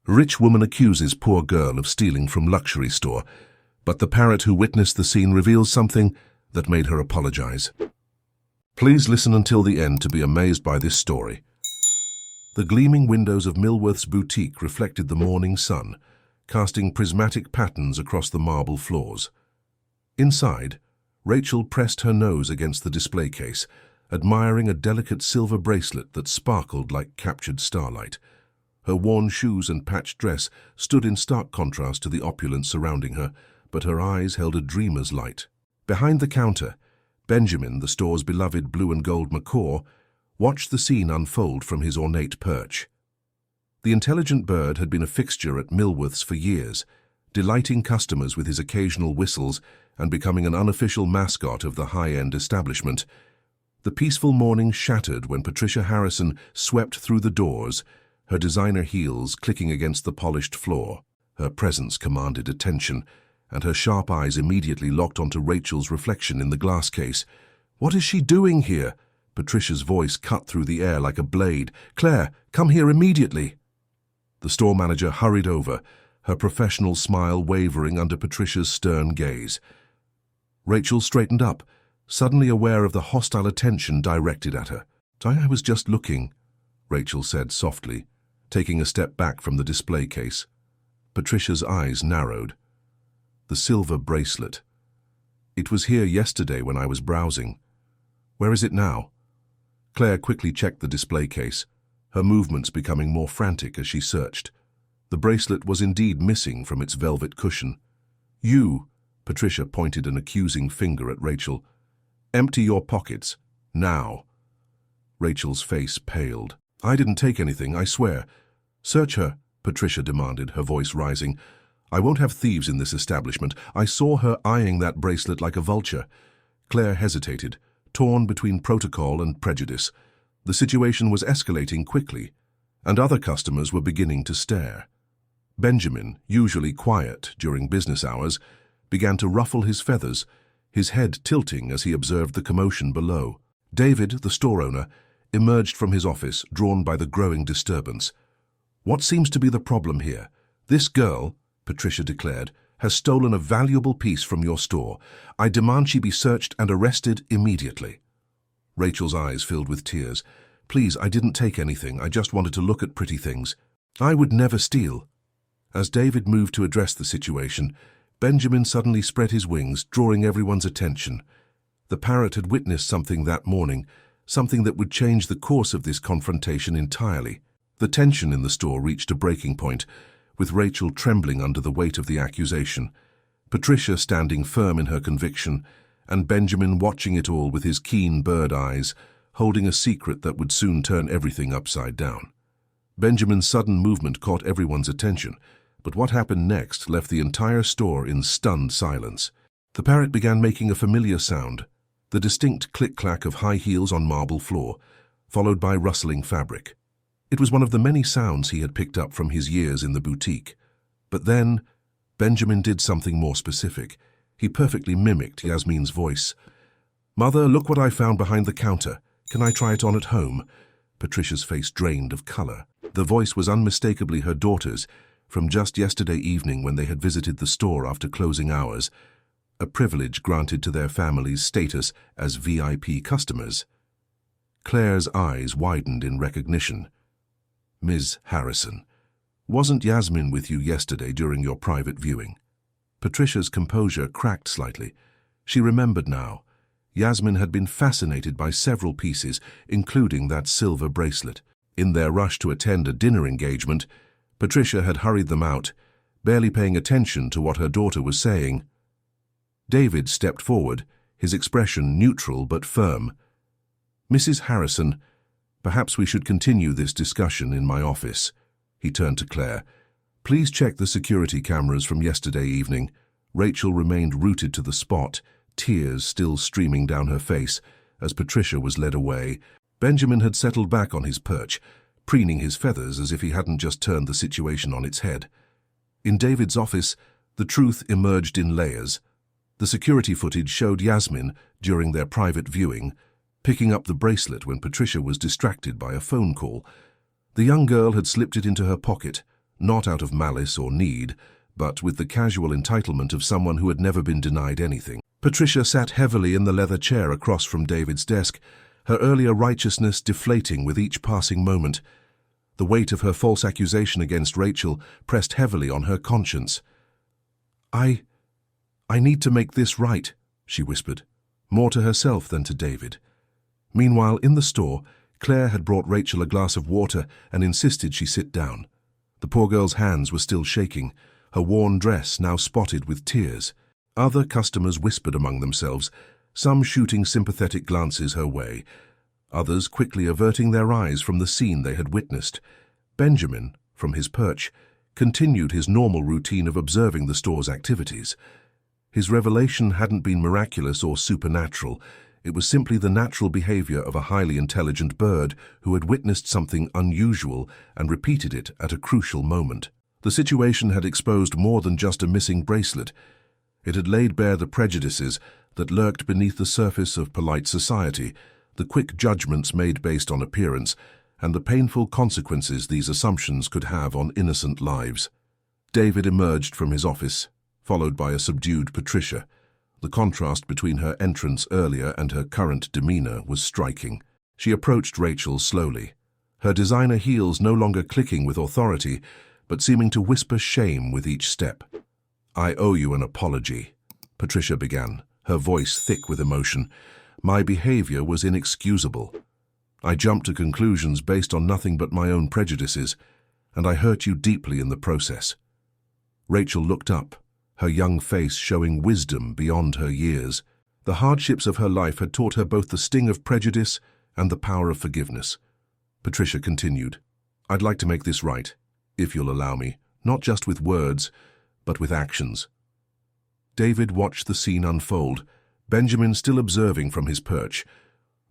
Rich woman accuses poor girl of stealing from luxury store, but the parrot who witnessed the scene reveals something that made her apologize. Please listen until the end to be amazed by this story. The gleaming windows of Millworth's boutique reflected the morning sun, casting prismatic patterns across the marble floors. Inside, Rachel pressed her nose against the display case, admiring a delicate silver bracelet that sparkled like captured starlight. Her worn shoes and patched dress stood in stark contrast to the opulence surrounding her, but her eyes held a dreamer's light. Behind the counter, Benjamin, the store's beloved blue and gold macaw, watched the scene unfold from his ornate perch. The intelligent bird had been a fixture at Millworth's for years, delighting customers with his occasional whistles and becoming an unofficial mascot of the high-end establishment. The peaceful morning shattered when Patricia Harrison swept through the doors, her designer heels clicking against the polished floor. Her presence commanded attention, and her sharp eyes immediately locked onto Rachel's reflection in the glass case. "What is she doing here?" Patricia's voice cut through the air like a blade. "Claire, come here immediately!" The store manager hurried over, her professional smile wavering under Patricia's stern gaze. Rachel straightened up, suddenly aware of the hostile attention directed at her. "I was just looking," Rachel said softly, taking a step back from the display case. Patricia's eyes narrowed. The silver bracelet. "It was here yesterday when I was browsing. Where is it now?" Claire quickly checked the display case, her movements becoming more frantic as she searched. The bracelet was indeed missing from its velvet cushion. "You," Patricia pointed an accusing finger at Rachel. "Empty your pockets, now." Rachel's face paled. "I didn't take anything, I swear." "Search her," Patricia demanded, her voice rising. "I won't have thieves in this establishment. I saw her eyeing that bracelet like a vulture." Claire hesitated, torn between protocol and prejudice. The situation was escalating quickly, and other customers were beginning to stare. Benjamin, usually quiet during business hours, began to ruffle his feathers, his head tilting as he observed the commotion below. David, the store owner, emerged from his office, drawn by the growing disturbance. "What seems to be the problem here? This girl," Patricia declared, "has stolen a valuable piece from your store. I demand she be searched and arrested immediately." Rachel's eyes filled with tears. "Please, I didn't take anything. I just wanted to look at pretty things. I would never steal." As David moved to address the situation, Benjamin suddenly spread his wings, drawing everyone's attention. The parrot had witnessed something that morning, something that would change the course of this confrontation entirely. The tension in the store reached a breaking point, with Rachel trembling under the weight of the accusation, Patricia standing firm in her conviction, and Benjamin watching it all with his keen bird eyes, holding a secret that would soon turn everything upside down. Benjamin's sudden movement caught everyone's attention, but what happened next left the entire store in stunned silence. The parrot began making a familiar sound, the distinct click-clack of high heels on marble floor, followed by rustling fabric. It was one of the many sounds he had picked up from his years in the boutique. But then, Benjamin did something more specific. He perfectly mimicked Yasmin's voice. "Mother, look what I found behind the counter. Can I try it on at home?" Patricia's face drained of color. The voice was unmistakably her daughter's, from just yesterday evening when they had visited the store after closing hours, a privilege granted to their family's status as VIP customers. Claire's eyes widened in recognition. "Ms. Harrison, wasn't Yasmin with you yesterday during your private viewing?" Patricia's composure cracked slightly. She remembered now. Yasmin had been fascinated by several pieces, including that silver bracelet. In their rush to attend a dinner engagement, Patricia had hurried them out, barely paying attention to what her daughter was saying. David stepped forward, his expression neutral but firm. "Mrs. Harrison, perhaps we should continue this discussion in my office." He turned to Claire. "Please check the security cameras from yesterday evening." Rachel remained rooted to the spot, tears still streaming down her face, as Patricia was led away. Benjamin had settled back on his perch, preening his feathers as if he hadn't just turned the situation on its head. In David's office, the truth emerged in layers. The security footage showed Yasmin, during their private viewing, picking up the bracelet when Patricia was distracted by a phone call. The young girl had slipped it into her pocket, not out of malice or need, but with the casual entitlement of someone who had never been denied anything. Patricia sat heavily in the leather chair across from David's desk, her earlier righteousness deflating with each passing moment. The weight of her false accusation against Rachel pressed heavily on her conscience. I need to make this right," she whispered, more to herself than to David. Meanwhile, in the store, Claire had brought Rachel a glass of water and insisted she sit down. The poor girl's hands were still shaking, her worn dress now spotted with tears. Other customers whispered among themselves, some shooting sympathetic glances her way, others quickly averting their eyes from the scene they had witnessed. Benjamin, from his perch, continued his normal routine of observing the store's activities. His revelation hadn't been miraculous or supernatural. It was simply the natural behavior of a highly intelligent bird who had witnessed something unusual and repeated it at a crucial moment. The situation had exposed more than just a missing bracelet. It had laid bare the prejudices that lurked beneath the surface of polite society, the quick judgments made based on appearance, and the painful consequences these assumptions could have on innocent lives. David emerged from his office, followed by a subdued Patricia. The contrast between her entrance earlier and her current demeanor was striking. She approached Rachel slowly, her designer heels no longer clicking with authority, but seeming to whisper shame with each step. "I owe you an apology," Patricia began, her voice thick with emotion. "My behavior was inexcusable. I jumped to conclusions based on nothing but my own prejudices, and I hurt you deeply in the process." Rachel looked up, her young face showing wisdom beyond her years. The hardships of her life had taught her both the sting of prejudice and the power of forgiveness. Patricia continued, "I'd like to make this right, if you'll allow me, not just with words, but with actions." David watched the scene unfold, Benjamin still observing from his perch.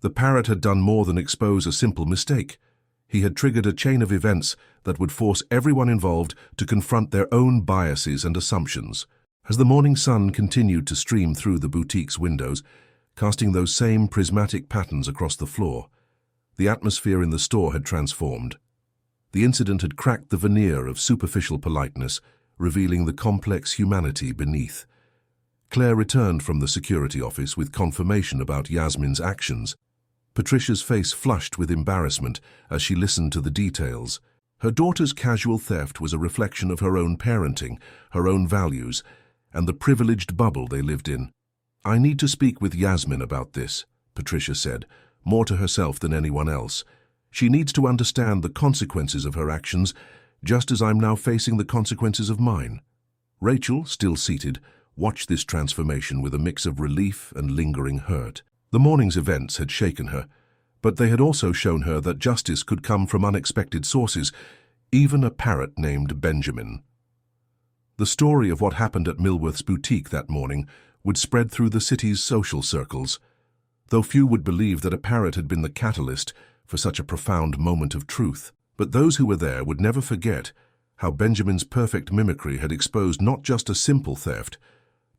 The Parrot had done more than expose a simple mistake. He had triggered a chain of events that would force everyone involved to confront their own biases and assumptions. As the morning sun continued to stream through the boutique's windows, casting those same prismatic patterns across the floor, the atmosphere in the store had transformed. The incident had cracked the veneer of superficial politeness, revealing the complex humanity beneath. Claire returned from the security office with confirmation about Yasmin's actions. Patricia's face flushed with embarrassment as she listened to the details. Her daughter's casual theft was a reflection of her own parenting, her own values, and the privileged bubble they lived in. "I need to speak with Yasmin about this," Patricia said, more to herself than anyone else. "She needs to understand the consequences of her actions, just as I'm now facing the consequences of mine." Rachel, still seated, watched this transformation with a mix of relief and lingering hurt. The morning's events had shaken her, but they had also shown her that justice could come from unexpected sources, even a parrot named Benjamin. The story of what happened at Millworth's boutique that morning would spread through the city's social circles, though few would believe that a parrot had been the catalyst for such a profound moment of truth. But those who were there would never forget how Benjamin's perfect mimicry had exposed not just a simple theft,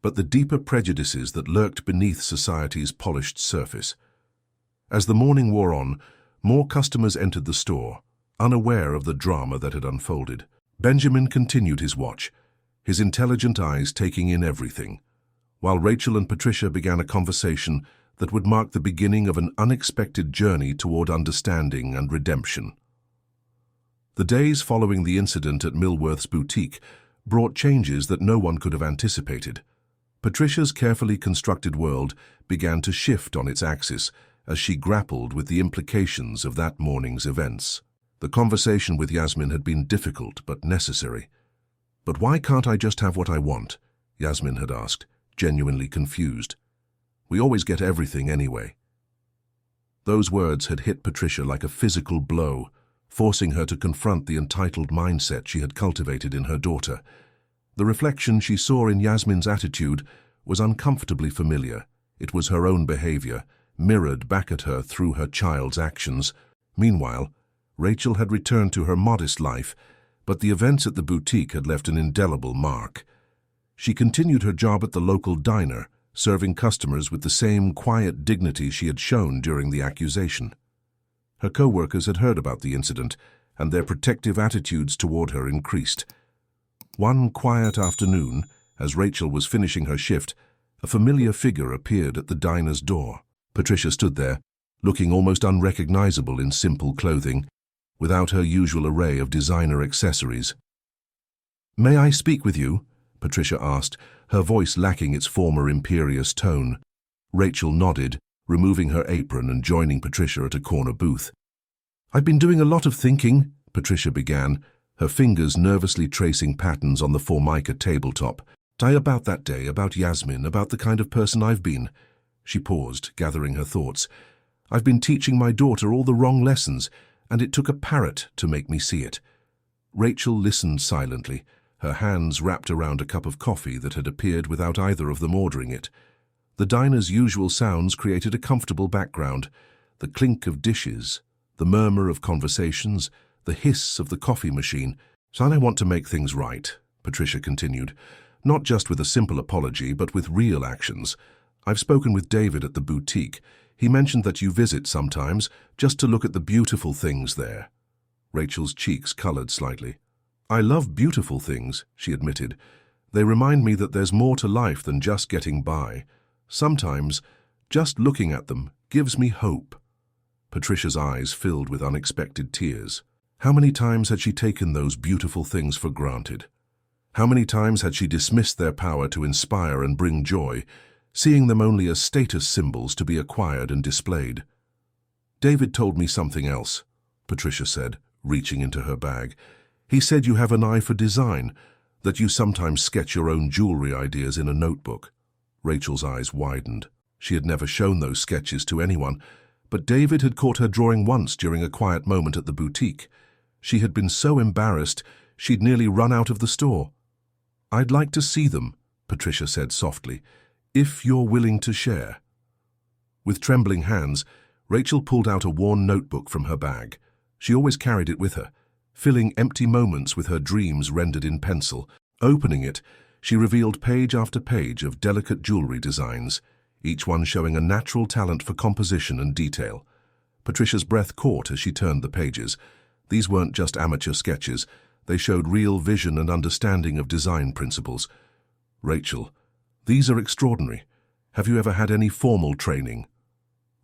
but the deeper prejudices that lurked beneath society's polished surface. As the morning wore on, more customers entered the store, unaware of the drama that had unfolded. Benjamin continued his watch, his intelligent eyes taking in everything, while Rachel and Patricia began a conversation that would mark the beginning of an unexpected journey toward understanding and redemption. The days following the incident at Millworth's boutique brought changes that no one could have anticipated. Patricia's carefully constructed world began to shift on its axis as she grappled with the implications of that morning's events. The conversation with Yasmin had been difficult but necessary. "But why can't I just have what I want?" Yasmin had asked, genuinely confused. "We always get everything anyway." Those words had hit Patricia like a physical blow, forcing her to confront the entitled mindset she had cultivated in her daughter. The reflection she saw in Yasmin's attitude was uncomfortably familiar. It was her own behavior, mirrored back at her through her child's actions. Meanwhile, Rachel had returned to her modest life, but the events at the boutique had left an indelible mark. She continued her job at the local diner, serving customers with the same quiet dignity she had shown during the accusation. Her co-workers had heard about the incident, and their protective attitudes toward her increased. One quiet afternoon, as Rachel was finishing her shift, a familiar figure appeared at the diner's door. Patricia stood there, looking almost unrecognizable in simple clothing, without her usual array of designer accessories. "May I speak with you?" Patricia asked, her voice lacking its former imperious tone. Rachel nodded, removing her apron and joining Patricia at a corner booth. "I've been doing a lot of thinking," Patricia began, her fingers nervously tracing patterns on the Formica tabletop. About that day, about Yasmin, about the kind of person I've been." She paused, gathering her thoughts. "I've been teaching my daughter all the wrong lessons, and it took a parrot to make me see it." Rachel listened silently, her hands wrapped around a cup of coffee that had appeared without either of them ordering it. The diner's usual sounds created a comfortable background: the clink of dishes, the murmur of conversations, the hiss of the coffee machine. "So I want to make things right," Patricia continued, "not just with a simple apology, but with real actions. I've spoken with David at the boutique. He mentioned that you visit sometimes, just to look at the beautiful things there." Rachel's cheeks colored slightly. "I love beautiful things," she admitted. "They remind me that there's more to life than just getting by. Sometimes, just looking at them gives me hope." Patricia's eyes filled with unexpected tears. How many times had she taken those beautiful things for granted? How many times had she dismissed their power to inspire and bring joy, seeing them only as status symbols to be acquired and displayed? "David told me something else," Patricia said, reaching into her bag. "He said you have an eye for design, that you sometimes sketch your own jewelry ideas in a notebook." Rachel's eyes widened. She had never shown those sketches to anyone, but David had caught her drawing once during a quiet moment at the boutique. She had been so embarrassed, she'd nearly run out of the store. "I'd like to see them," Patricia said softly, "if you're willing to share." With trembling hands, Rachel pulled out a worn notebook from her bag. She always carried it with her, filling empty moments with her dreams rendered in pencil. Opening it, she revealed page after page of delicate jewelry designs, each one showing a natural talent for composition and detail. Patricia's breath caught as she turned the pages. These weren't just amateur sketches. They showed real vision and understanding of design principles. "Rachel, these are extraordinary. Have you ever had any formal training?"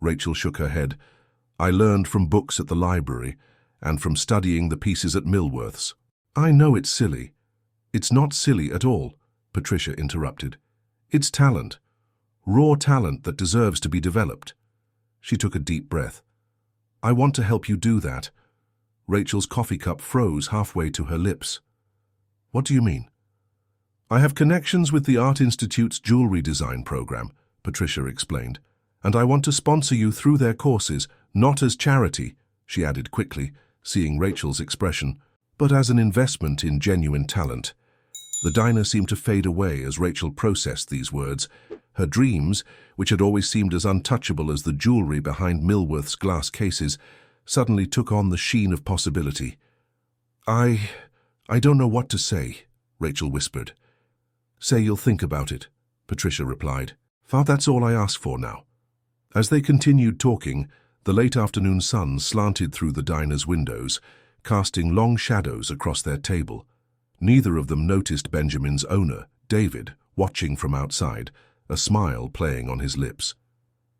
Rachel shook her head. "I learned from books at the library and from studying the pieces at Millworth's." "I know it's silly." "It's not silly at all," Patricia interrupted. "It's talent. Raw talent that deserves to be developed." She took a deep breath. "I want to help you do that." Rachel's coffee cup froze halfway to her lips. "What do you mean?" "I have connections with the Art Institute's jewelry design program," Patricia explained, "and I want to sponsor you through their courses, not as charity," she added quickly, seeing Rachel's expression, "but as an investment in genuine talent." The diner seemed to fade away as Rachel processed these words. Her dreams, which had always seemed as untouchable as the jewelry behind Millworth's glass cases, suddenly took on the sheen of possibility. I don't know what to say," Rachel whispered. "Say you'll think about it," Patricia replied. "That's all I ask for now." As they continued talking, the late afternoon sun slanted through the diner's windows, casting long shadows across their table. Neither of them noticed Benjamin's owner, David, watching from outside, a smile playing on his lips.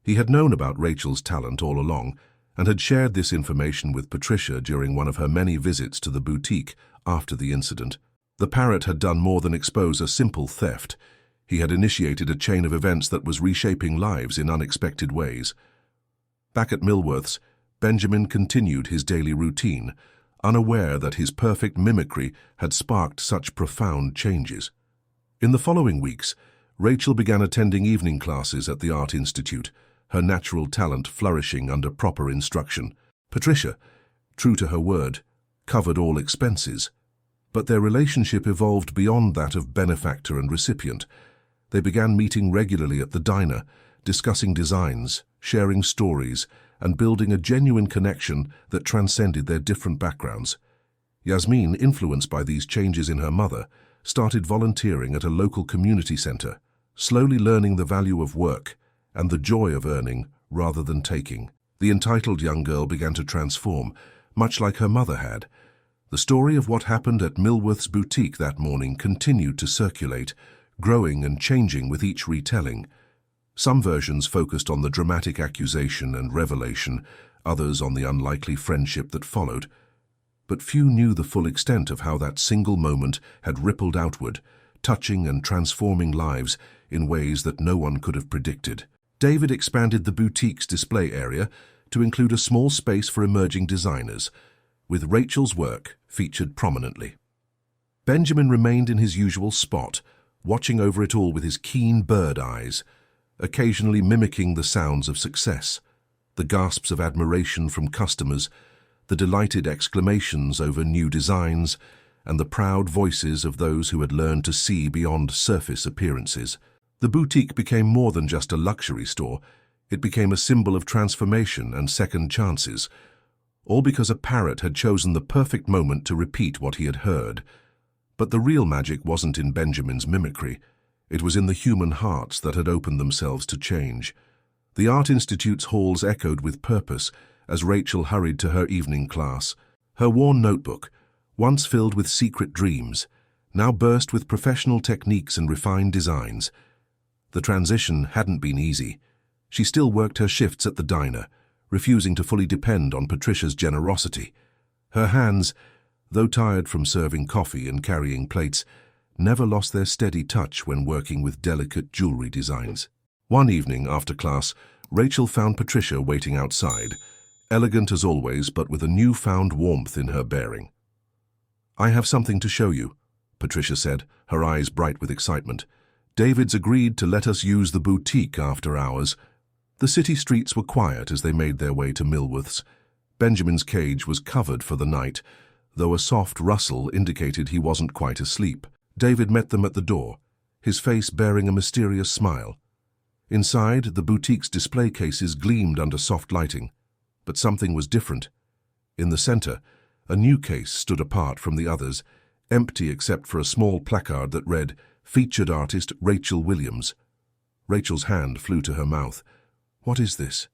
He had known about Rachel's talent all along, and had shared this information with Patricia during one of her many visits to the boutique after the incident. The Parrot had done more than expose a simple theft. He had initiated a chain of events that was reshaping lives in unexpected ways. Back at Millworth's, Benjamin continued his daily routine, unaware that his perfect mimicry had sparked such profound changes. In the following weeks, Rachel began attending evening classes at the Art Institute, her natural talent flourishing under proper instruction. Patricia, true to her word, covered all expenses. But their relationship evolved beyond that of benefactor and recipient. They began meeting regularly at the diner, discussing designs, sharing stories, and building a genuine connection that transcended their different backgrounds. Yasmin, influenced by these changes in her mother, started volunteering at a local community center, slowly learning the value of work and the joy of earning rather than taking. The entitled young girl began to transform, much like her mother had, The story of what happened at Millworth's boutique that morning continued to circulate, growing and changing with each retelling. Some versions focused on the dramatic accusation and revelation, others on the unlikely friendship that followed. But few knew the full extent of how that single moment had rippled outward, touching and transforming lives in ways that no one could have predicted. David expanded the boutique's display area to include a small space for emerging designers, with Rachel's work featured prominently. Benjamin remained in his usual spot, watching over it all with his keen bird eyes, occasionally mimicking the sounds of success, the gasps of admiration from customers, the delighted exclamations over new designs, and the proud voices of those who had learned to see beyond surface appearances. The boutique became more than just a luxury store. It became a symbol of transformation and second chances, all because a parrot had chosen the perfect moment to repeat what he had heard. But the real magic wasn't in Benjamin's mimicry. It was in the human hearts that had opened themselves to change. The Art Institute's halls echoed with purpose as Rachel hurried to her evening class. Her worn notebook, once filled with secret dreams, now burst with professional techniques and refined designs. The transition hadn't been easy. She still worked her shifts at the diner, refusing to fully depend on Patricia's generosity. Her hands, though tired from serving coffee and carrying plates, never lost their steady touch when working with delicate jewelry designs. One evening after class, Rachel found Patricia waiting outside, elegant as always, but with a newfound warmth in her bearing. "I have something to show you," Patricia said, her eyes bright with excitement. "David's agreed to let us use the boutique after hours." The city streets were quiet as they made their way to Millworth's. Benjamin's cage was covered for the night, though a soft rustle indicated he wasn't quite asleep. David met them at the door, his face bearing a mysterious smile. Inside, the boutique's display cases gleamed under soft lighting, but something was different. In the center, a new case stood apart from the others, empty except for a small placard that read, "Featured artist Rachel Williams." Rachel's hand flew to her mouth. "What is this?"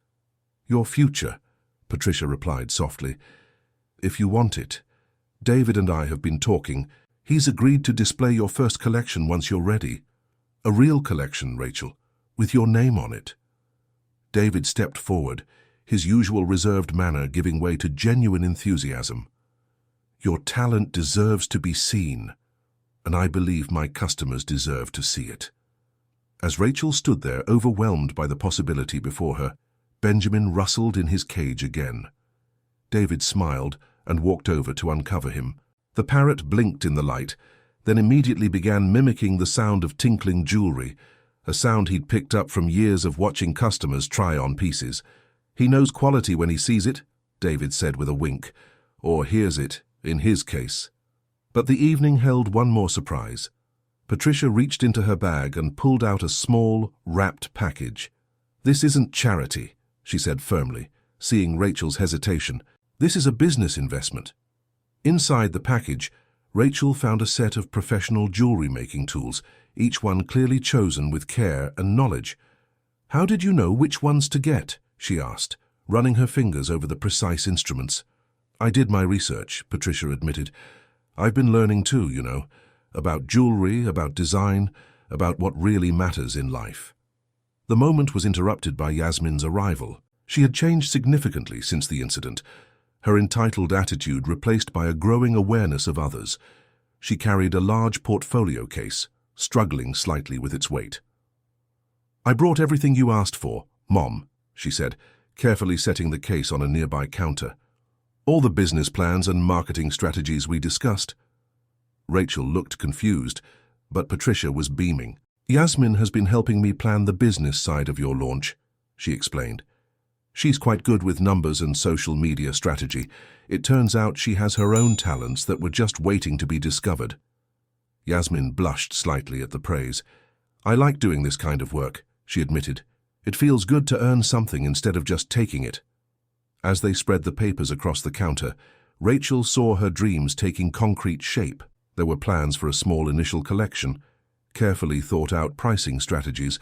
"Your future," Patricia replied softly. "If you want it. David and I have been talking. He's agreed to display your first collection once you're ready. A real collection, Rachel, with your name on it." David stepped forward, his usual reserved manner giving way to genuine enthusiasm. "Your talent deserves to be seen, and I believe my customers deserve to see it." As Rachel stood there, overwhelmed by the possibility before her, Benjamin rustled in his cage again. David smiled and walked over to uncover him. The parrot blinked in the light, then immediately began mimicking the sound of tinkling jewelry, a sound he'd picked up from years of watching customers try on pieces. "He knows quality when he sees it," David said with a wink, "or hears it, in his case." But the evening held one more surprise. Patricia reached into her bag and pulled out a small, wrapped package. "This isn't charity," she said firmly, seeing Rachel's hesitation. "This is a business investment." Inside the package, Rachel found a set of professional jewelry-making tools, each one clearly chosen with care and knowledge. "How did you know which ones to get?" she asked, running her fingers over the precise instruments. "I did my research," Patricia admitted. "I've been learning too, you know, about jewelry, about design, about what really matters in life." The moment was interrupted by Yasmin's arrival. She had changed significantly since the incident, her entitled attitude replaced by a growing awareness of others. She carried a large portfolio case, struggling slightly with its weight. "I brought everything you asked for, Mom," she said, carefully setting the case on a nearby counter. "All the business plans and marketing strategies we discussed." Rachel looked confused, but Patricia was beaming. "Yasmin has been helping me plan the business side of your launch," she explained. "She's quite good with numbers and social media strategy. It turns out she has her own talents that were just waiting to be discovered." Yasmin blushed slightly at the praise. "I like doing this kind of work," she admitted. "It feels good to earn something instead of just taking it." As they spread the papers across the counter, Rachel saw her dreams taking concrete shape. There were plans for a small initial collection, carefully thought-out pricing strategies,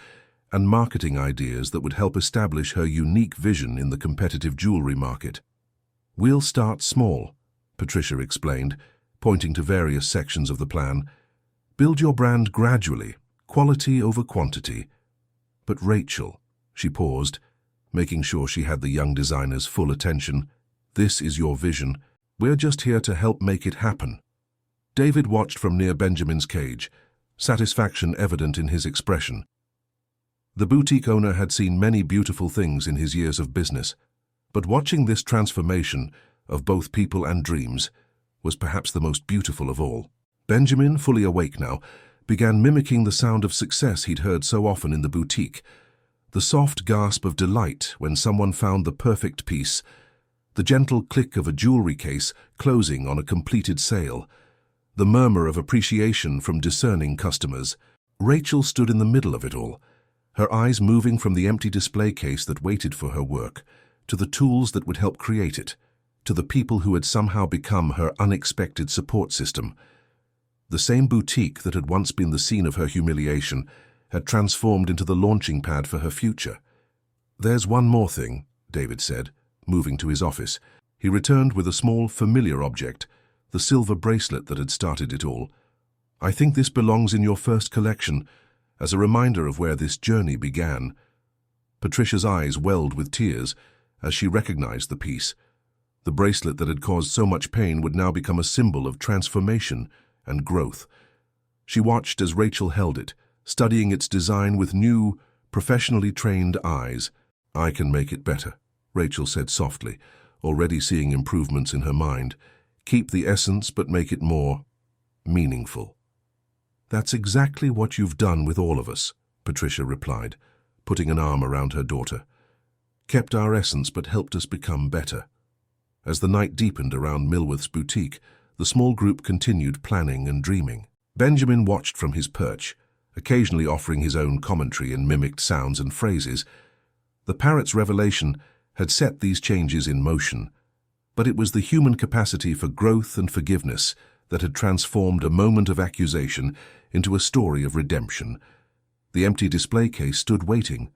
and marketing ideas that would help establish her unique vision in the competitive jewelry market. "We'll start small," Patricia explained, pointing to various sections of the plan. Build your brand gradually, quality over quantity. But Rachel, she paused, making sure she had the young designer's full attention. This is your vision. We're just here to help make it happen. David watched from near Benjamin's cage, satisfaction evident in his expression. The boutique owner had seen many beautiful things in his years of business, but watching this transformation of both people and dreams was perhaps the most beautiful of all. Benjamin, fully awake now, began mimicking the sound of success he'd heard so often in the boutique. The soft gasp of delight when someone found the perfect piece, the gentle click of a jewelry case closing on a completed sale, the murmur of appreciation from discerning customers. Rachel stood in the middle of it all, her eyes moving from the empty display case that waited for her work, to the tools that would help create it, to the people who had somehow become her unexpected support system. The same boutique that had once been the scene of her humiliation had transformed into the launching pad for her future. There's one more thing, David said, moving to his office. He returned with a small, familiar object, the silver bracelet that had started it all. I think this belongs in your first collection, as a reminder of where this journey began. Patricia's eyes welled with tears as she recognized the piece. The bracelet that had caused so much pain would now become a symbol of transformation and growth. She watched as Rachel held it, studying its design with new, professionally trained eyes. I can make it better, Rachel said softly, already seeing improvements in her mind. Keep the essence, but make it more meaningful. That's exactly what you've done with all of us, Patricia replied, putting an arm around her daughter. Kept our essence, but helped us become better. As the night deepened around Millworth's boutique, the small group continued planning and dreaming. Benjamin watched from his perch, occasionally offering his own commentary in mimicked sounds and phrases. The Parrot's revelation had set these changes in motion, but it was the human capacity for growth and forgiveness that had transformed a moment of accusation into a story of redemption. The empty display case stood waiting,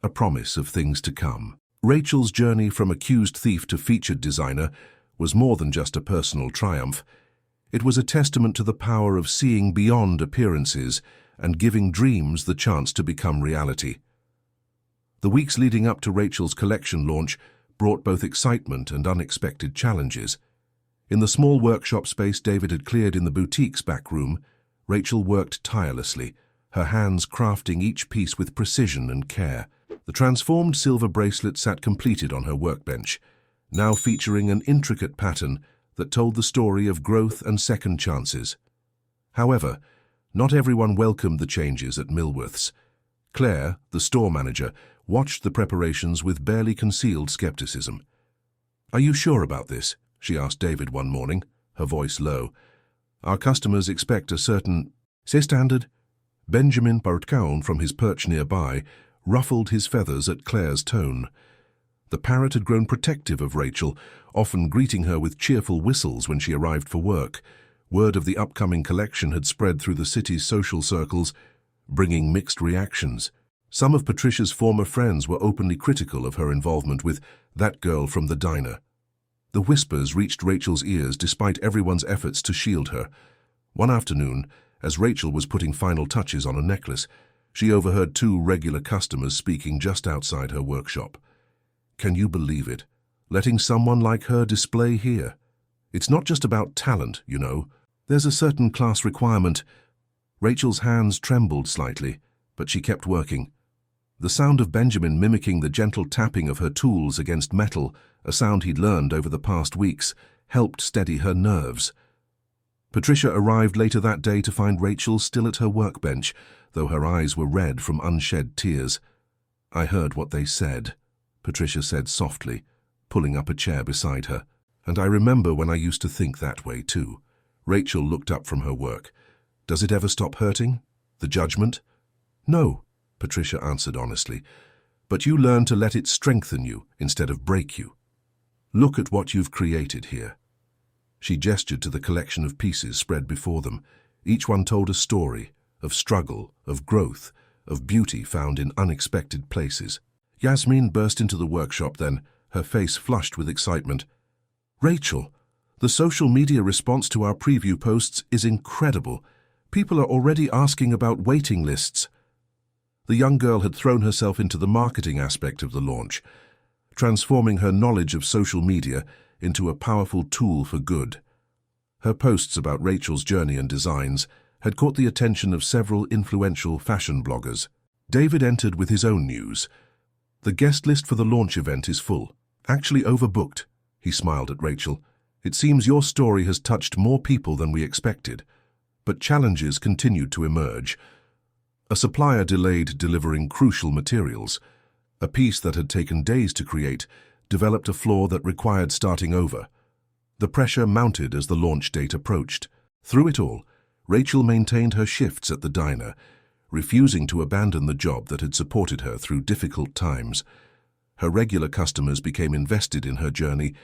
a promise of things to come. Rachel's journey from accused thief to featured designer was more than just a personal triumph. It was a testament to the power of seeing beyond appearances and giving dreams the chance to become reality. The weeks leading up to Rachel's collection launch brought both excitement and unexpected challenges. In the small workshop space David had cleared in the boutique's back room, Rachel worked tirelessly, her hands crafting each piece with precision and care. The transformed silver bracelet sat completed on her workbench, now featuring an intricate pattern that told the story of growth and second chances. However, not everyone welcomed the changes at Millworth's. Claire, the store manager, watched the preparations with barely concealed skepticism. Are you sure about this? She asked David one morning, her voice low. Our customers expect a certain... C'est standard. Benjamin Parrot, from his perch nearby, ruffled his feathers at Claire's tone. The parrot had grown protective of Rachel, often greeting her with cheerful whistles when she arrived for work. Word of the upcoming collection had spread through the city's social circles, bringing mixed reactions. Some of Patricia's former friends were openly critical of her involvement with that girl from the diner. The whispers reached Rachel's ears despite everyone's efforts to shield her. One afternoon, as Rachel was putting final touches on a necklace, she overheard two regular customers speaking just outside her workshop. Can you believe it? Letting someone like her display here? It's not just about talent, you know. There's a certain class requirement. Rachel's hands trembled slightly, but she kept working. The sound of Benjamin mimicking the gentle tapping of her tools against metal, a sound he'd learned over the past weeks, helped steady her nerves. Patricia arrived later that day to find Rachel still at her workbench, though her eyes were red from unshed tears. I heard what they said, Patricia said softly, pulling up a chair beside her. And I remember when I used to think that way too. Rachel looked up from her work. Does it ever stop hurting? The judgment? No, Patricia answered honestly, but you learn to let it strengthen you instead of break you. Look at what you've created here. She gestured to the collection of pieces spread before them. Each one told a story of struggle, of growth, of beauty found in unexpected places. Yasmin burst into the workshop then, her face flushed with excitement. Rachel, The social media response to our preview posts is incredible. People are already asking about waiting lists. The young girl had thrown herself into the marketing aspect of the launch, transforming her knowledge of social media into a powerful tool for good. Her posts about Rachel's journey and designs had caught the attention of several influential fashion bloggers. David entered with his own news. The guest list for the launch event is full. Actually overbooked. He smiled at Rachel. It seems your story has touched more people than we expected. But challenges continued to emerge. A supplier delayed delivering crucial materials. A piece that had taken days to create developed a flaw that required starting over. The pressure mounted as the launch date approached. Through it all, Rachel maintained her shifts at the diner, refusing to abandon the job that had supported her through difficult times. Her regular customers became invested in her journey,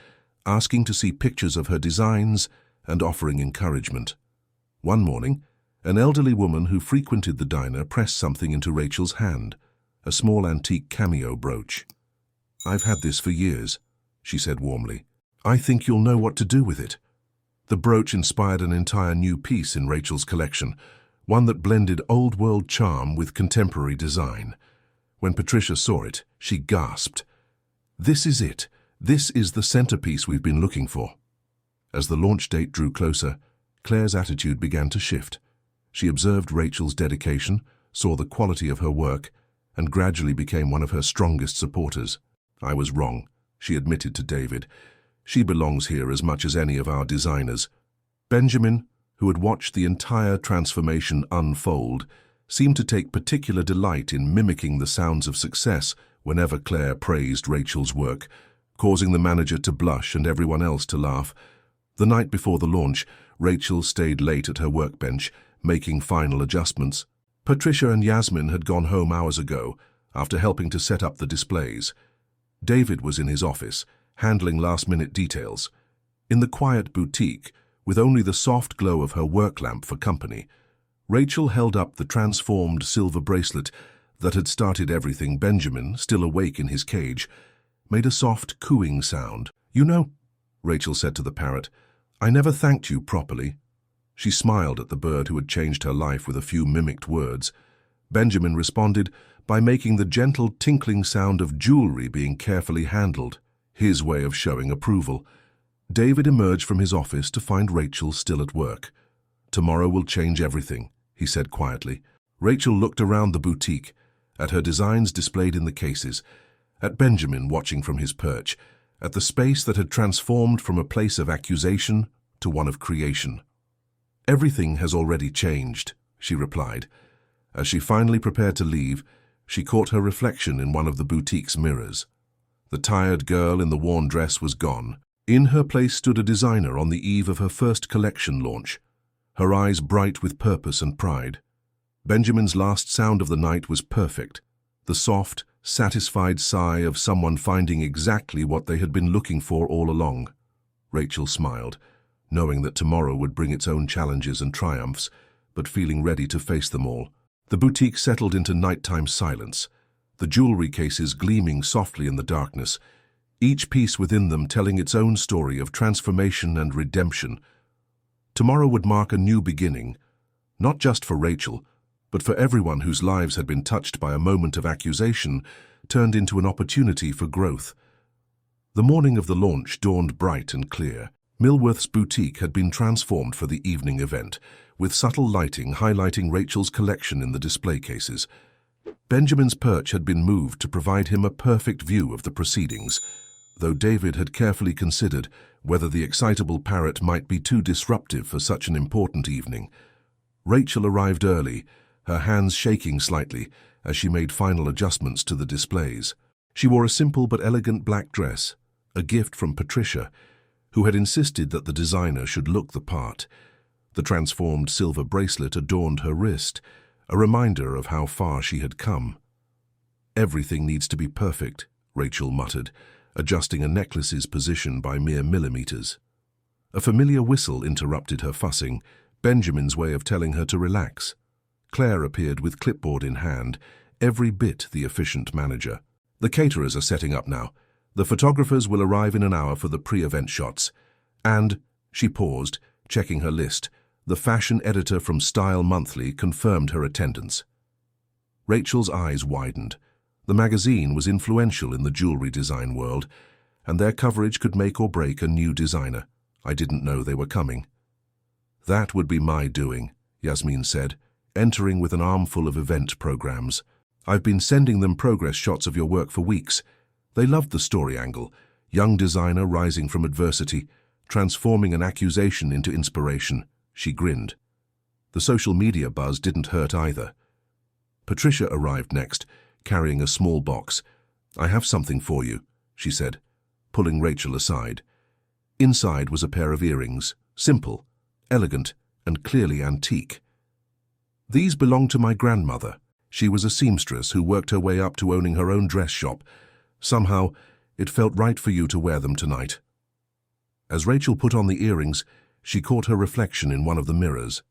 asking to see pictures of her designs and offering encouragement. One morning, an elderly woman who frequented the diner pressed something into Rachel's hand, a small antique cameo brooch. "I've had this for years," she said warmly. "I think you'll know what to do with it." The brooch inspired an entire new piece in Rachel's collection, one that blended old-world charm with contemporary design. When Patricia saw it, she gasped. "This is it. This is the centerpiece we've been looking for." As the launch date drew closer, Claire's attitude began to shift. She observed Rachel's dedication, saw the quality of her work, and gradually became one of her strongest supporters. "I was wrong," she admitted to David. "She belongs here as much as any of our designers." Benjamin, who had watched the entire transformation unfold, seemed to take particular delight in mimicking the sounds of success whenever Claire praised Rachel's work, causing the manager to blush and everyone else to laugh. The night before the launch, Rachel stayed late at her workbench, making final adjustments. Patricia and Yasmin had gone home hours ago, after helping to set up the displays. David was in his office, handling last-minute details. In the quiet boutique, with only the soft glow of her work lamp for company, Rachel held up the transformed silver bracelet that had started everything. Benjamin, still awake in his cage, made a soft cooing sound. "You know," Rachel said to the parrot, "I never thanked you properly." She smiled at the bird who had changed her life with a few mimicked words. Benjamin responded by making the gentle tinkling sound of jewelry being carefully handled, his way of showing approval. David emerged from his office to find Rachel still at work. "Tomorrow will change everything," he said quietly. Rachel looked around the boutique, at her designs displayed in the cases, at Benjamin watching from his perch, at the space that had transformed from a place of accusation to one of creation. "Everything has already changed," she replied. As she finally prepared to leave, she caught her reflection in one of the boutique's mirrors. The tired girl in the worn dress was gone. In her place stood a designer on the eve of her first collection launch, her eyes bright with purpose and pride. Benjamin's last sound of the night was perfect, the soft, satisfied sigh of someone finding exactly what they had been looking for all along. Rachel smiled, knowing that tomorrow would bring its own challenges and triumphs, but feeling ready to face them all. The boutique settled into nighttime silence, the jewelry cases gleaming softly in the darkness, each piece within them telling its own story of transformation and redemption. Tomorrow would mark a new beginning, not just for Rachel, but for everyone whose lives had been touched by a moment of accusation turned into an opportunity for growth. The morning of the launch dawned bright and clear. Millworth's boutique had been transformed for the evening event, with subtle lighting highlighting Rachel's collection in the display cases. Benjamin's perch had been moved to provide him a perfect view of the proceedings, though David had carefully considered whether the excitable parrot might be too disruptive for such an important evening. Rachel arrived early, her hands shaking slightly as she made final adjustments to the displays. She wore a simple but elegant black dress, a gift from Patricia, who had insisted that the designer should look the part. The transformed silver bracelet adorned her wrist, a reminder of how far she had come. "Everything needs to be perfect," Rachel muttered, adjusting a necklace's position by mere millimeters. A familiar whistle interrupted her fussing, Benjamin's way of telling her to relax. Claire appeared with clipboard in hand, every bit the efficient manager. "The caterers are setting up now. The photographers will arrive in an hour for the pre-event shots. And," She paused, checking her list. The fashion editor from Style Monthly confirmed her attendance. Rachel's eyes widened. The magazine was influential in the jewelry design world, and their coverage could make or break a new designer. I didn't know they were coming. That would be my doing, Yasmin said, entering with an armful of event programs. I've been sending them progress shots of your work for weeks. They loved the story angle. Young designer rising from adversity, transforming an accusation into inspiration. She grinned. The social media buzz didn't hurt either. Patricia arrived next, carrying a small box. I have something for you, she said, pulling Rachel aside. Inside was a pair of earrings, simple, elegant, and clearly antique. These belonged to my grandmother. She was a seamstress who worked her way up to owning her own dress shop. Somehow, it felt right for you to wear them tonight. As Rachel put on the earrings, she caught her reflection in one of the mirrors.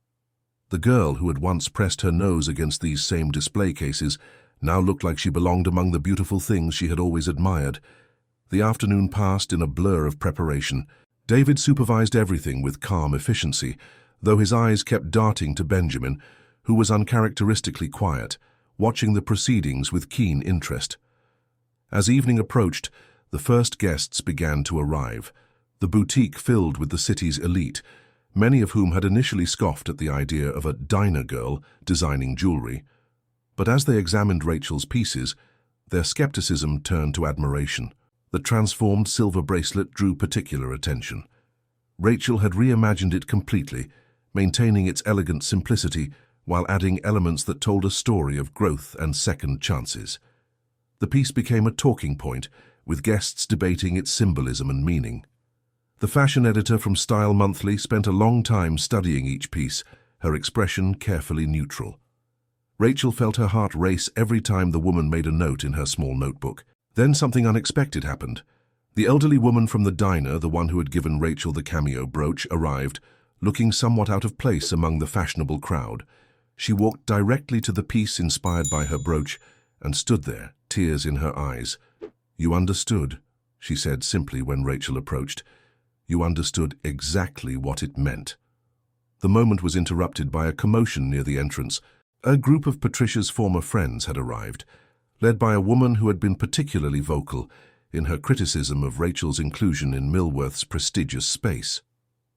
The girl who had once pressed her nose against these same display cases now looked like she belonged among the beautiful things she had always admired. The afternoon passed in a blur of preparation. David supervised everything with calm efficiency, though his eyes kept darting to Benjamin, who was uncharacteristically quiet, watching the proceedings with keen interest. As evening approached, the first guests began to arrive, the boutique filled with the city's elite, many of whom had initially scoffed at the idea of a diner girl designing jewelry. But as they examined Rachel's pieces, their skepticism turned to admiration. The transformed silver bracelet drew particular attention. Rachel had reimagined it completely, maintaining its elegant simplicity while adding elements that told a story of growth and second chances. The piece became a talking point, with guests debating its symbolism and meaning. The fashion editor from Style Monthly spent a long time studying each piece, her expression carefully neutral. Rachel felt her heart race every time the woman made a note in her small notebook. Then something unexpected happened. The elderly woman from the diner, the one who had given Rachel the cameo brooch, arrived, looking somewhat out of place among the fashionable crowd. She walked directly to the piece inspired by her brooch and stood there, tears in her eyes. "You understood," she said simply when Rachel approached. "You understood exactly what it meant." The moment was interrupted by a commotion near the entrance. A group of Patricia's former friends had arrived, led by a woman who had been particularly vocal in her criticism of Rachel's inclusion in Millworth's prestigious space.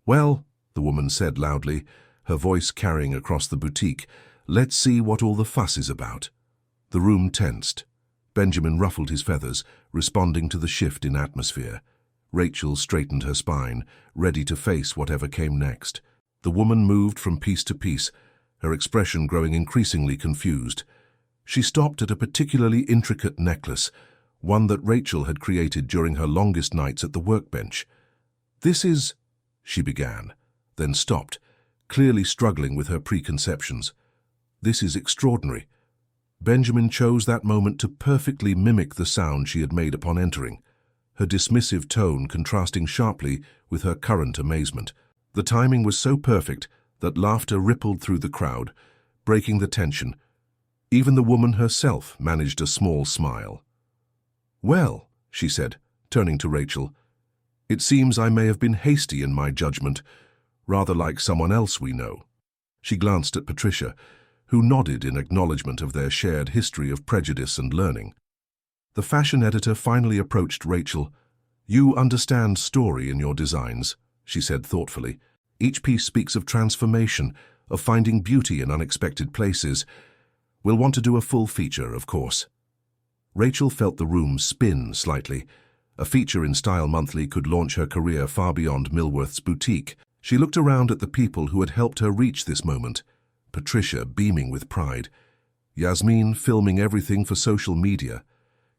"Well," the woman said loudly, her voice carrying across the boutique, "let's see what all the fuss is about." The room tensed. Benjamin ruffled his feathers, responding to the shift in atmosphere. Rachel straightened her spine, ready to face whatever came next. The woman moved from piece to piece, her expression growing increasingly confused. She stopped at a particularly intricate necklace, one that Rachel had created during her longest nights at the workbench. "This is—" she began, then stopped, clearly struggling with her preconceptions. "This is extraordinary." Benjamin chose that moment to perfectly mimic the sound she had made upon entering, her dismissive tone contrasting sharply with her current amazement. The timing was so perfect that laughter rippled through the crowd, breaking the tension. Even the woman herself managed a small smile. "Well," she said, turning to Rachel, "it seems I may have been hasty in my judgment, rather like someone else we know." She glanced at Patricia, who nodded in acknowledgement of their shared history of prejudice and learning. The fashion editor finally approached Rachel. "You understand story in your designs," she said thoughtfully. "Each piece speaks of transformation, of finding beauty in unexpected places. We'll want to do a full feature, of course." Rachel felt the room spin slightly. A feature in Style Monthly could launch her career far beyond Millworth's boutique. She looked around at the people who had helped her reach this moment. Patricia beaming with pride, Yasmin filming everything for social media,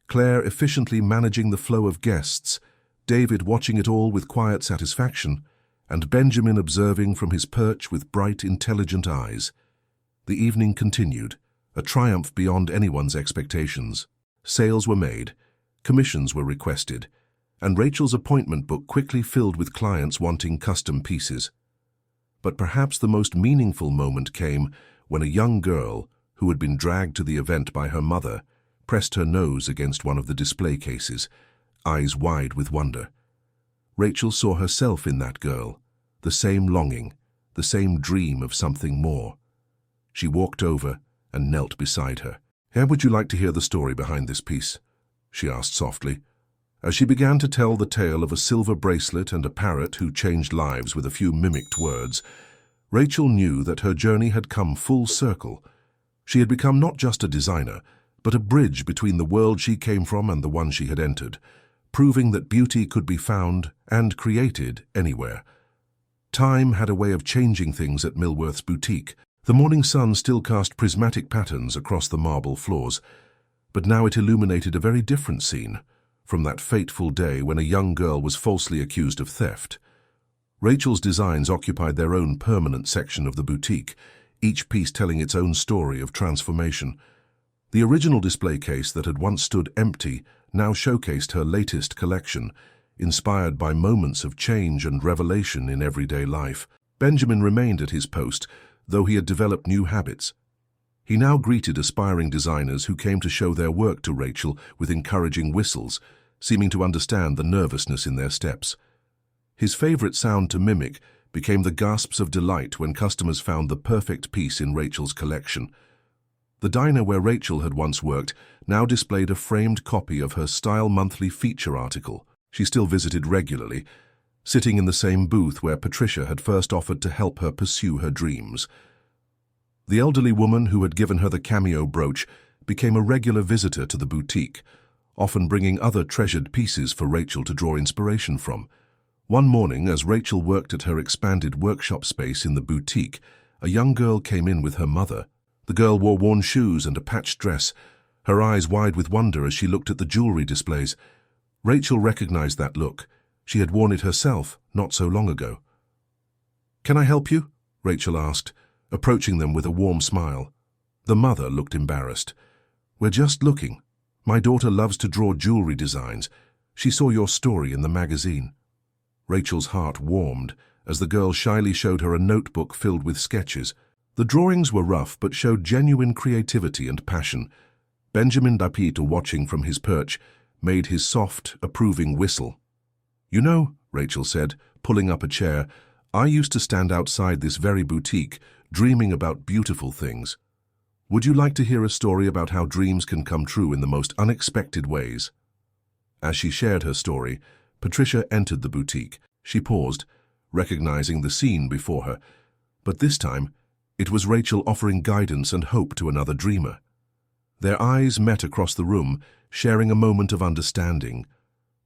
Claire efficiently managing the flow of guests, David watching it all with quiet satisfaction, and Benjamin observing from his perch with bright, intelligent eyes. The evening continued, a triumph beyond anyone's expectations. Sales were made, commissions were requested, and Rachel's appointment book quickly filled with clients wanting custom pieces. But perhaps the most meaningful moment came when a young girl, who had been dragged to the event by her mother, pressed her nose against one of the display cases, eyes wide with wonder. Rachel saw herself in that girl, the same longing, the same dream of something more. She walked over and knelt beside her. "How would you like to hear the story behind this piece?" she asked softly, as she began to tell the tale of a silver bracelet and a parrot who changed lives with a few mimicked words. Rachel knew that her journey had come full circle. She had become not just a designer, but a bridge between the world she came from and the one she had entered, proving that beauty could be found and created anywhere. Time had a way of changing things at Millworth's boutique. The morning sun still cast prismatic patterns across the marble floors, but now it illuminated a very different scene from that fateful day when a young girl was falsely accused of theft. Rachel's designs occupied their own permanent section of the boutique, each piece telling its own story of transformation. The original display case that had once stood empty now showcased her latest collection, inspired by moments of change and revelation in everyday life. Benjamin remained at his post, though he had developed new habits. He now greeted aspiring designers who came to show their work to Rachel with encouraging whistles, seeming to understand the nervousness in their steps. His favorite sound to mimic became the gasps of delight when customers found the perfect piece in Rachel's collection. The diner where Rachel had once worked now displayed a framed copy of her Style Monthly feature article. She still visited regularly, sitting in the same booth where Patricia had first offered to help her pursue her dreams. The elderly woman who had given her the cameo brooch became a regular visitor to the boutique, often bringing other treasured pieces for Rachel to draw inspiration from. One morning, as Rachel worked at her expanded workshop space in the boutique, a young girl came in with her mother. The girl wore worn shoes and a patched dress, her eyes wide with wonder as she looked at the jewelry displays. Rachel recognized that look. She had worn it herself not so long ago. "Can I help you?" Rachel asked, approaching them with a warm smile. The mother looked embarrassed. "We're just looking. My daughter loves to draw jewelry designs. She saw your story in the magazine." Rachel's heart warmed as the girl shyly showed her a notebook filled with sketches. The drawings were rough but showed genuine creativity and passion. Benjamin Dapito, watching from his perch, made his soft, approving whistle. "You know," Rachel said, pulling up a chair, "I used to stand outside this very boutique, dreaming about beautiful things. Would you like to hear a story about how dreams can come true in the most unexpected ways?" As she shared her story, Patricia entered the boutique. She paused, recognizing the scene before her, but this time it was Rachel offering guidance and hope to another dreamer. Their eyes met across the room, sharing a moment of understanding.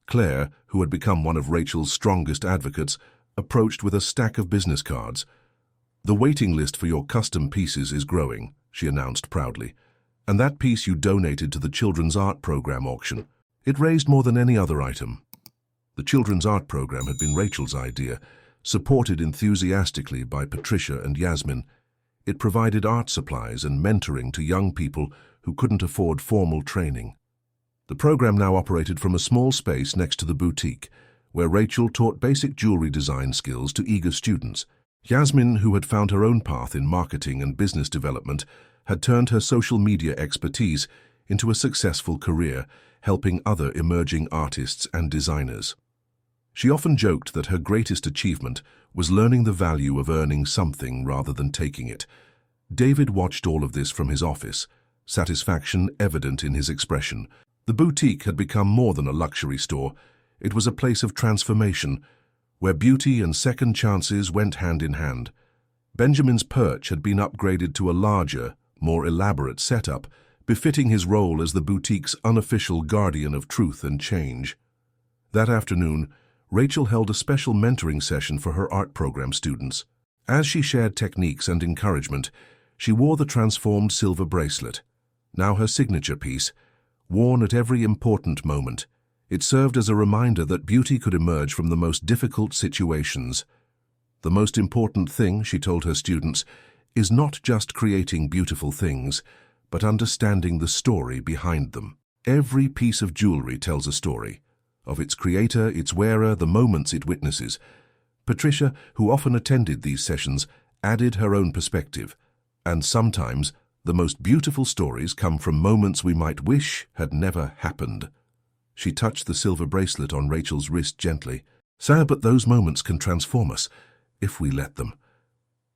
Claire, who had become one of Rachel's strongest advocates, approached with a stack of business cards. "The waiting list for your custom pieces is growing," she announced proudly. "And that piece you donated to the Children's Art Program auction. It raised more than any other item." The Children's Art Program had been Rachel's idea, supported enthusiastically by Patricia and Yasmin. It provided art supplies and mentoring to young people who couldn't afford formal training. The program now operated from a small space next to the boutique, where Rachel taught basic jewelry design skills to eager students. Yasmin, who had found her own path in marketing and business development, had turned her social media expertise into a successful career, helping other emerging artists and designers. She often joked that her greatest achievement was learning the value of earning something rather than taking it. David watched all of this from his office, satisfaction evident in his expression. The boutique had become more than a luxury store. It was a place of transformation, where beauty and second chances went hand in hand. Benjamin's perch had been upgraded to a larger, more elaborate setup, befitting his role as the boutique's unofficial guardian of truth and change. That afternoon, Rachel held a special mentoring session for her art program students. As she shared techniques and encouragement, she wore the transformed silver bracelet, now her signature piece, worn at every important moment. It served as a reminder that beauty could emerge from the most difficult situations. "The most important thing," she told her students, "is not just creating beautiful things, but understanding the story behind them. Every piece of jewelry tells a story, of its creator, its wearer, the moments it witnesses." Patricia, who often attended these sessions, added her own perspective. "And sometimes the most beautiful stories come from moments we might wish had never happened." She touched the silver bracelet on Rachel's wrist gently. "Sir, but those moments can transform us. if we let them.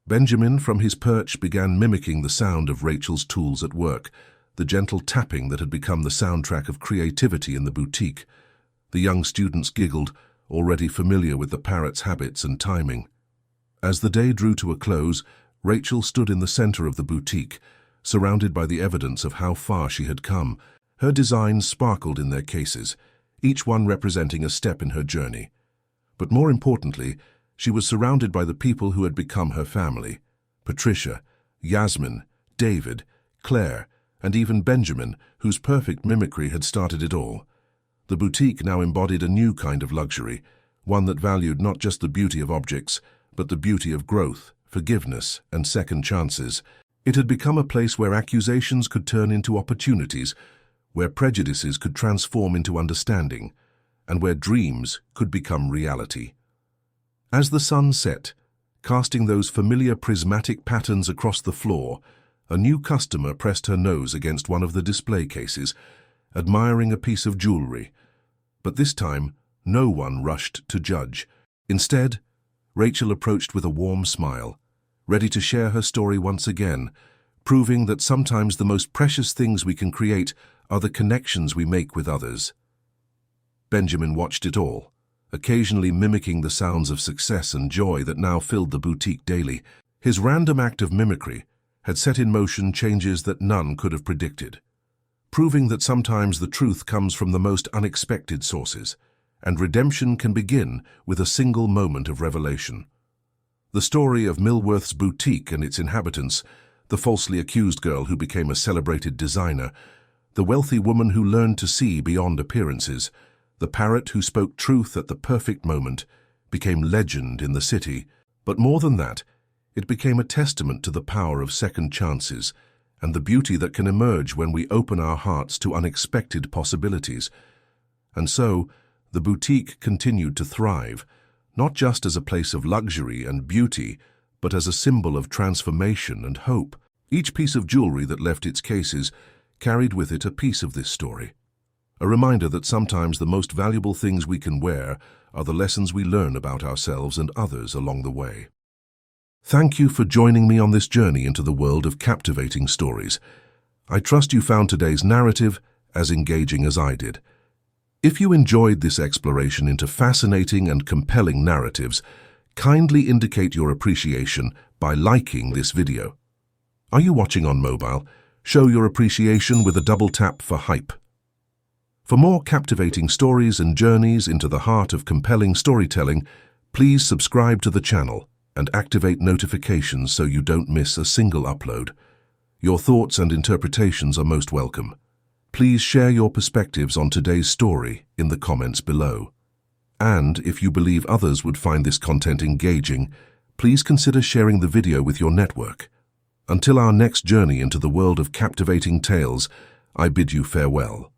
Benjamin, from his perch, began mimicking the sound of Rachel's tools at work, the gentle tapping that had become the soundtrack of creativity in the boutique. The young students giggled, already familiar with the Parrot's habits and timing. As the day drew to a close, Rachel stood in the center of the boutique, surrounded by the evidence of how far she had come. Her designs sparkled in their cases, each one representing a step in her journey. But more importantly, she was surrounded by the people who had become her family: Patricia, Yasmin, David, Claire, and even Benjamin, whose perfect mimicry had started it all. The boutique now embodied a new kind of luxury, one that valued not just the beauty of objects, but the beauty of growth, forgiveness, and second chances. It had become a place where accusations could turn into opportunities, where prejudices could transform into understanding, and where dreams could become reality. As the sun set, casting those familiar prismatic patterns across the floor, a new customer pressed her nose against one of the display cases, admiring a piece of jewelry. But this time, no one rushed to judge. Instead, Rachel approached with a warm smile, ready to share her story once again, proving that sometimes the most precious things we can create are the connections we make with others. Benjamin watched it all, occasionally mimicking the sounds of success and joy that now filled the boutique daily. His random act of mimicry had set in motion changes that none could have predicted, proving that sometimes the truth comes from the most unexpected sources, and redemption can begin with a single moment of revelation. The story of Millworth's boutique and its inhabitants, the falsely accused girl who became a celebrated designer, the wealthy woman who learned to see beyond appearances, the parrot who spoke truth at the perfect moment, became legend in the city. But more than that, it became a testament to the power of second chances and the beauty that can emerge when we open our hearts to unexpected possibilities. And so, the boutique continued to thrive, not just as a place of luxury and beauty, but as a symbol of transformation and hope. Each piece of jewelry that left its cases carried with it a piece of this story, a reminder that sometimes the most valuable things we can wear are the lessons we learn about ourselves and others along the way. Thank you for joining me on this journey into the world of captivating stories. I trust you found today's narrative as engaging as I did. If you enjoyed this exploration into fascinating and compelling narratives, kindly indicate your appreciation by liking this video. Are you watching on mobile? Show your appreciation with a double tap for hype. For more captivating stories and journeys into the heart of compelling storytelling, please subscribe to the channel and activate notifications so you don't miss a single upload. Your thoughts and interpretations are most welcome. Please share your perspectives on today's story in the comments below. And if you believe others would find this content engaging, please consider sharing the video with your network. Until our next journey into the world of captivating tales, I bid you farewell.